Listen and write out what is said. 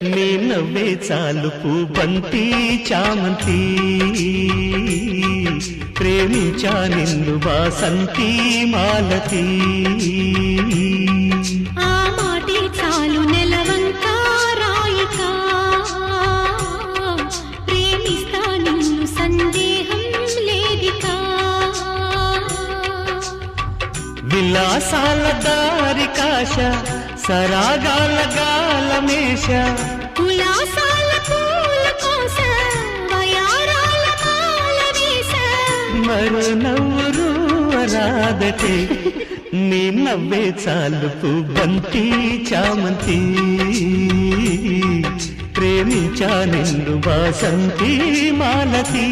నీ నవ్వే చాలు పూబంతి చామంతి ప్రేమించా నిన్ను వాసంతి మాలతి ఆ మాటే చాలు నెలవంక రాయిక ప్రేమిస్తా నిన్ను సందేహం లేదిక విలాసాల దారికాశ సరాగాల గాలమేష ఉల్లాసాల పూల కోస వయారాల మాలవేశ మరో నవ్వురు రాదటే నీ నవ్వే చాలు పూబంతి చామంతి ప్రేమించా నిన్ను వాసంతి మాలతి